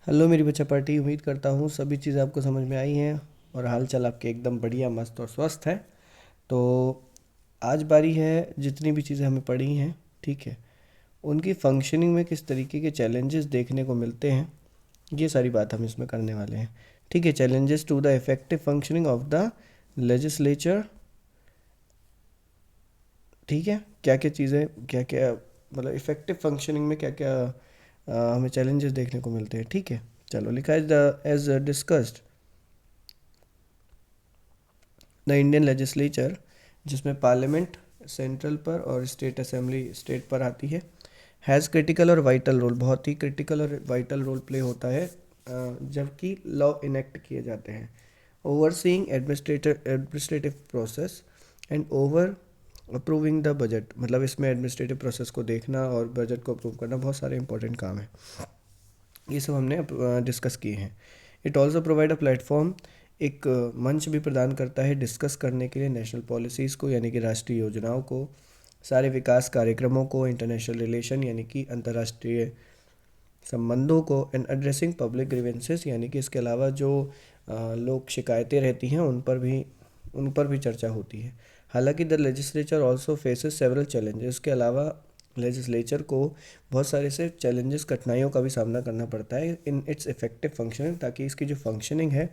Hello मेरी बच्चा party, उम्मीद करता हूँ सभी चीज़ें आपको समझ में आई हैं और हाल चाल आपके एकदम बढ़िया मस्त और स्वस्थ है। तो आज बारी है जितनी भी चीज़ें हमें पढ़ी हैं, ठीक है, उनकी फंक्शनिंग में किस तरीके के चैलेंजेस देखने को मिलते हैं, ये सारी बात हम इसमें करने वाले हैं। ठीक है, challenges to the effective functioning of the legislature. ठीक है, क्या क्या चीज़ें, क्या क्या मतलब इफेक्टिव फंक्शनिंग में क्या क्या हमें चैलेंजेस देखने को मिलते हैं। ठीक है, चलो लिखा है the as discussed the Indian legislature, जिसमें पार्लियामेंट सेंट्रल पर और स्टेट असेंबली स्टेट पर आती है, हैज़ क्रिटिकल और वाइटल रोल, बहुत ही क्रिटिकल और वाइटल रोल प्ले होता है जबकि लॉ इनेक्ट किए जाते हैं। Overseeing administrative process and over approving the budget, मतलब इसमें एडमिनिस्ट्रेटिव प्रोसेस को देखना और बजट को अप्रूव करना बहुत सारे इंपॉर्टेंट काम है। ये सब हमने डिस्कस किए हैं। It also provide a platform, एक मंच भी प्रदान करता है डिस्कस करने के लिए नेशनल पॉलिसीज़ को, यानी कि राष्ट्रीय योजनाओं को, सारे विकास कार्यक्रमों को, इंटरनेशनल रिलेशन यानी कि अंतर्राष्ट्रीय संबंधों को, एंड एड्रेसिंग पब्लिक ग्रीवेंसेस, यानी कि इसके अलावा जो लोग शिकायतें रहती हैं उन पर भी चर्चा होती है। हालांकि the legislature also faces several challenges, इसके अलावा लेजिस्लेचर को बहुत सारे से चैलेंजेस, कठिनाइयों का भी सामना करना पड़ता है इन इट्स इफेक्टिव फंक्शनिंग, ताकि इसकी जो फंक्शनिंग है,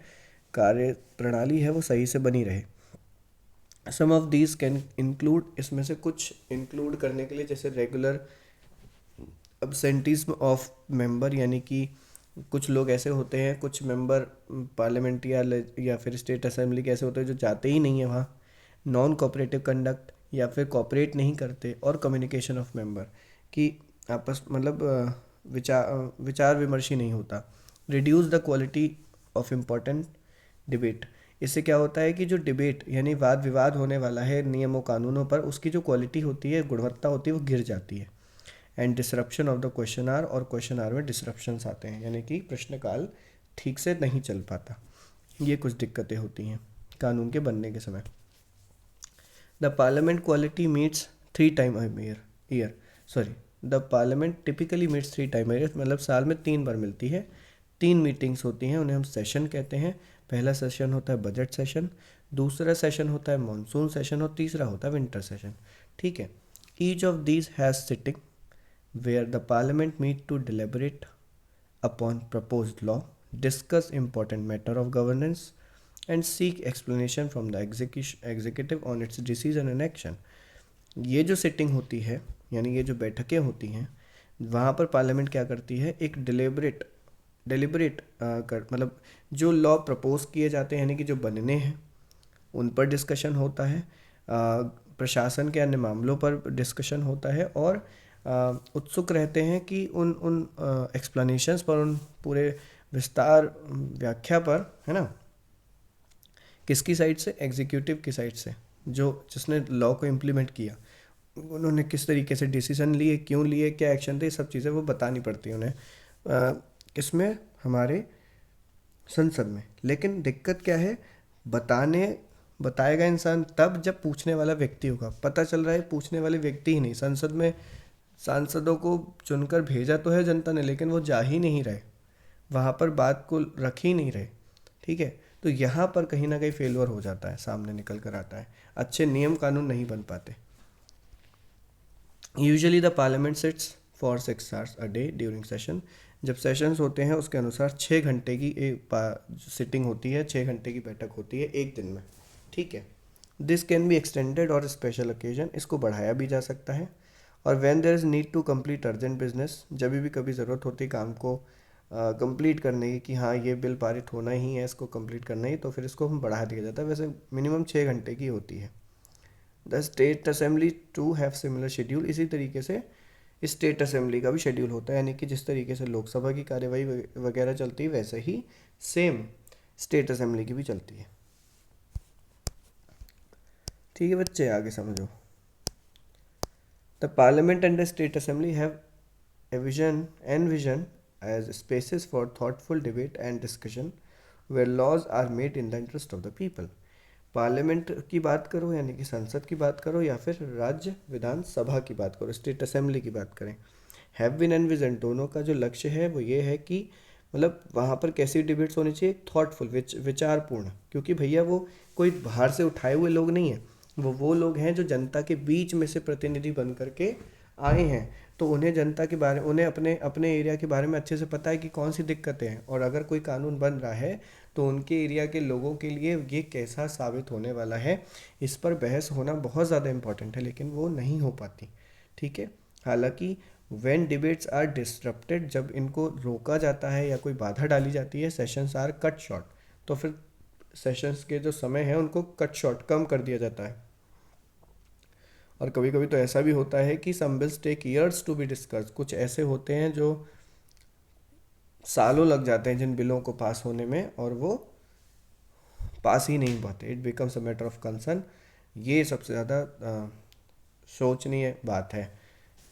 कार्य प्रणाली है, वो सही से बनी रहे। सम ऑफ दीज कैन इंक्लूड, इसमें से कुछ इंक्लूड करने के लिए, जैसे रेगुलर अब्सेंटीज्म ऑफ मेंबर, यानी कि कुछ लोग ऐसे होते हैं, कुछ मेंबर पार्लियामेंट या फिर स्टेट असेंबली के ऐसे होते हैं जो जाते ही नहीं है वहाँ। नॉन कोऑपरेटिव कंडक्ट, या फिर कोऑपरेट नहीं करते। और कम्युनिकेशन ऑफ मेंबर, कि आपस मतलब विचार विमर्श ही नहीं होता। Reduce the quality of important debate, इससे क्या होता है कि जो डिबेट यानी वाद विवाद होने वाला है नियमों कानूनों पर, उसकी जो क्वालिटी होती है, गुणवत्ता होती है, वो गिर जाती है। And disruption of the question hour, और क्वेश्चन आर में डिसरप्शंस आते हैं, यानी कि प्रश्नकाल ठीक से नहीं चल पाता। ये कुछ दिक्कतें होती हैं कानून के बनने के समय। The parliament quality meets 3 time year sorry the parliament typically meets 3 time year, मतलब साल में 3 बार मिलती है। 3 मीटिंग्स होती हैं, उन्हें हम सेशन कहते हैं। पहला सेशन होता है बजट सेशन, दूसरा सेशन होता है मॉनसून सेशन, और तीसरा होता है विंटर सेशन। ठीक है, each of these has sitting where the parliament meet to deliberate upon proposed law, discuss important matter of governance, and seek explanation from the executive on its decision and action। ये जो sitting होती है, यानी ये जो बैठकें होती हैं, वहाँ पर पार्लियामेंट क्या करती है, एक डिलिबरेट कर मतलब जो लॉ प्रपोज किए जाते हैं, यानी कि जो बनने हैं, उन पर डिस्कशन होता है। प्रशासन के अन्य मामलों पर डिस्कशन होता है, और उत्सुक रहते हैं कि उन उन एक्सप्लेनेशंस पर, उन पूरे विस्तार व्याख्या पर, है ना, किसकी साइड से, एग्जीक्यूटिव की साइड से, जो जिसने लॉ को इम्प्लीमेंट किया, उन्होंने किस तरीके से डिसीजन लिए, क्यों लिए, क्या एक्शन थे, ये सब चीज़ें वो बतानी पड़ती हैं उन्हें। किसमें, हमारे संसद में। लेकिन दिक्कत क्या है, बताने बताएगा इंसान तब जब पूछने वाला व्यक्ति होगा। पता चल रहा है पूछने वाले व्यक्ति ही नहीं, संसद में सांसदों को चुनकर भेजा तो है जनता ने, लेकिन वो जा ही नहीं रहे, वहाँ पर बात को रख ही नहीं रहे। ठीक है, तो यहाँ पर कहीं ना कहीं फेलियर हो जाता है, सामने निकल कर आता है, अच्छे नियम कानून नहीं बन पाते। Usually the parliament sits for 6 hours a day during session, जब सेशंस होते हैं उसके अनुसार 6 घंटे की एक सिटिंग होती है, 6 घंटे की बैठक होती है एक दिन में। ठीक है, दिस कैन बी एक्सटेंडेड और स्पेशल ओकेजन, इसको बढ़ाया भी जा सकता है। और when there is need to complete urgent business, जब भी कभी ज़रूरत होती है काम को कंप्लीट करने की, कि हाँ ये बिल पारित होना ही है, इसको कंप्लीट करना ही, तो फिर इसको हम बढ़ा दिया जाता है। वैसे मिनिमम 6 घंटे की होती है। The state assembly too have similar schedule, इसी तरीके से स्टेट असेंबली का भी शेड्यूल होता है, यानी कि जिस तरीके से लोकसभा की कार्यवाही वगैरह चलती है, वैसे ही सेम स्टेट असेंबली की भी चलती है। ठीक है बच्चे, आगे समझो। The parliament and the state assembly have envision as spaces for thoughtful debate and discussion where laws are made in the interest of the people। Parliament की बात करो, यानी कि संसद की बात करो, या फिर राज्य विधानसभा की बात करो, स्टेट असेंबली की बात करें, हैव बीन एंड विजन, दोनों का जो लक्ष्य है वो ये है कि मतलब वहाँ पर कैसी डिबेट्स होनी चाहिए, थॉटफुल, विचारपूर्ण, क्योंकि भैया वो कोई बाहर से उठाए हुए लोग नहीं हैं, वो लोग हैं जो जनता के बीच में से प्रतिनिधि बन करके आए हैं। तो उन्हें जनता के बारे, उन्हें अपने अपने एरिया के बारे में अच्छे से पता है कि कौन सी दिक्कतें हैं, और अगर कोई कानून बन रहा है तो उनके एरिया के लोगों के लिए ये कैसा साबित होने वाला है, इस पर बहस होना बहुत ज़्यादा इम्पॉर्टेंट है, लेकिन वो नहीं हो पाती। ठीक है। हालांकि व्हेन डिबेट्स आर डिस्टरप्टेड, जब इनको रोका जाता है या कोई बाधा डाली जाती है, सेशंस आर कट शॉर्ट, तो फिर सेशंस के जो समय है उनको कट शॉर्ट, कम कर दिया जाता है। और कभी कभी तो ऐसा भी होता है कि some bills take years to be discuss, कुछ ऐसे होते हैं जो सालों लग जाते हैं जिन बिलों को पास होने में, और वो पास ही नहीं पाते, it becomes a matter of concern. ये सबसे ज़्यादा सोचनीय बात है,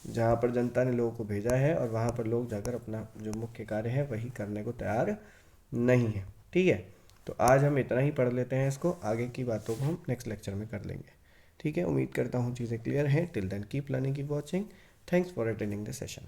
जहाँ पर जनता ने लोगों को भेजा है और वहाँ पर लोग जाकर अपना जो मुख्य कार्य है वही करने को तैयार नहीं है। ठीक है। तो आज हम इतना ही पढ़ लेते हैं इसको, आगे की बातों को हम नेक्स्ट लेक्चर में कर लेंगे। ठीक है, उम्मीद करता हूँ चीज़ें क्लियर हैं। Till then keep learning, keep watching. Thanks for attending the session.